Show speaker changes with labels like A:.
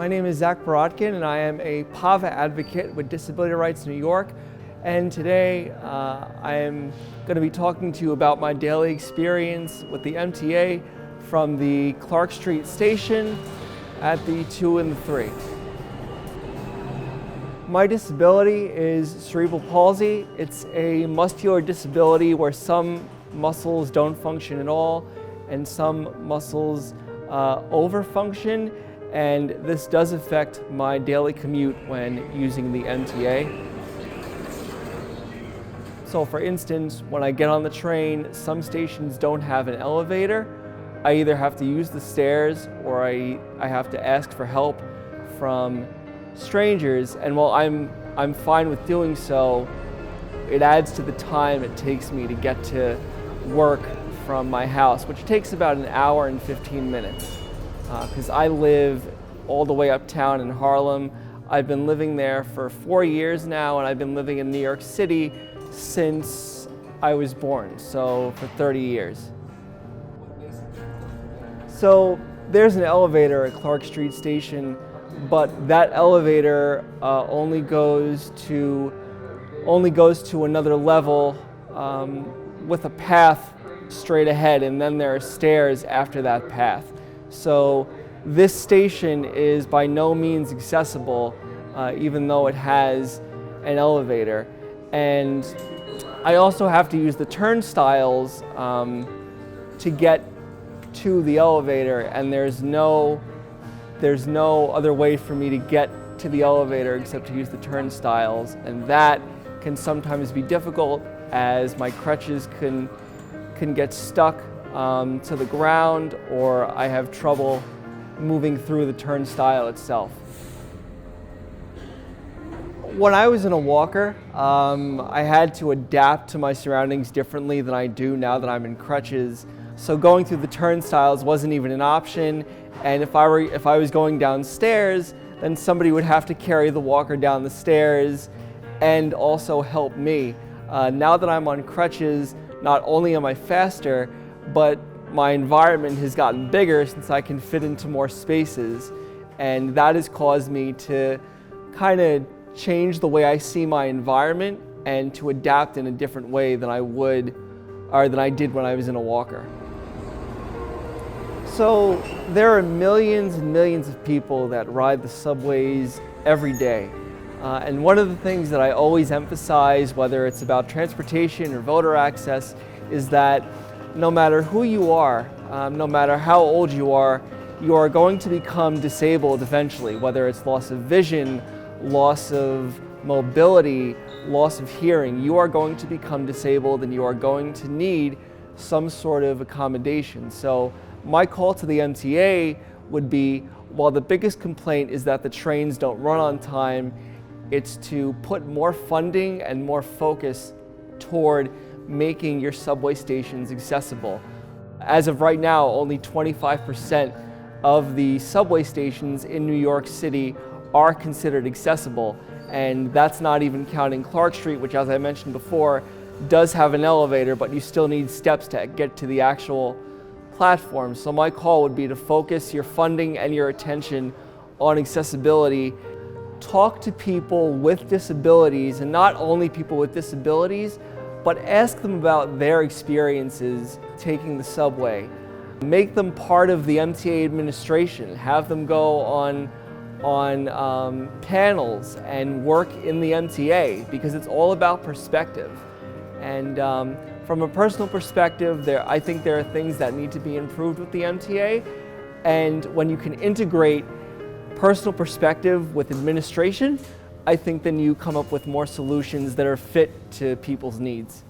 A: My name is Borodkin, and I am a PAVA advocate with Disability Rights New York. And today I am going to be talking to you about my daily experience with the MTA from the Clark Street station at the 2 and the 3. My disability is cerebral palsy. It's a muscular disability where some muscles don't function at all and some muscles overfunction, and this does affect my daily commute when using the MTA. So for instance, when I get on the train, some stations don't have an elevator. I either have to use the stairs or I have to ask for help from strangers, and while I'm fine with doing so, it adds to the time it takes me to get to work from my house, which takes about an hour and 15 minutes. Because I live all the way uptown in Harlem. I've been living there for 4 years now, and I've been living in New York City since I was born, so for 30 years. So there's an elevator at Clark Street Station, but that elevator only goes to another level with a path straight ahead, and then there are stairs after that path. So this station is by no means accessible, even though it has an elevator. And I also have to use the turnstiles to get to the elevator, and there's no other way for me to get to the elevator except to use the turnstiles, and that can sometimes be difficult as my crutches can get stuck to the ground, or I have trouble moving through the turnstile itself. When I was in a walker, I had to adapt to my surroundings differently than I do now that I'm in crutches. So going through the turnstiles wasn't even an option, and if I was going downstairs, then somebody would have to carry the walker down the stairs and also help me. Now that I'm on crutches, not only am I faster, but my environment has gotten bigger since I can fit into more spaces, and that has caused me to kind of change the way I see my environment and to adapt in a different way than I did when I was in a walker. So there are millions and millions of people that ride the subways every day. And one of the things that I always emphasize, whether it's about transportation or voter access, is that no matter who you are, no matter how old you are going to become disabled eventually, whether it's loss of vision, loss of mobility, loss of hearing. You are going to become disabled, and you are going to need some sort of accommodation. So my call to the MTA would be, while the biggest complaint is that the trains don't run on time, it's to put more funding and more focus toward making your subway stations accessible. As of right now, only 25% of the subway stations in New York City are considered accessible, and that's not even counting Clark Street, which, as I mentioned before, does have an elevator, but you still need steps to get to the actual platform. So my call would be to focus your funding and your attention on accessibility. Talk to people with disabilities, and not only people with disabilities, but ask them about their experiences taking the subway. Make them part of the MTA administration. Have them go on panels and work in the MTA, because it's all about perspective. And from a personal perspective, I think there are things that need to be improved with the MTA, and when you can integrate personal perspective with administration, I think then you come up with more solutions that are fit to people's needs.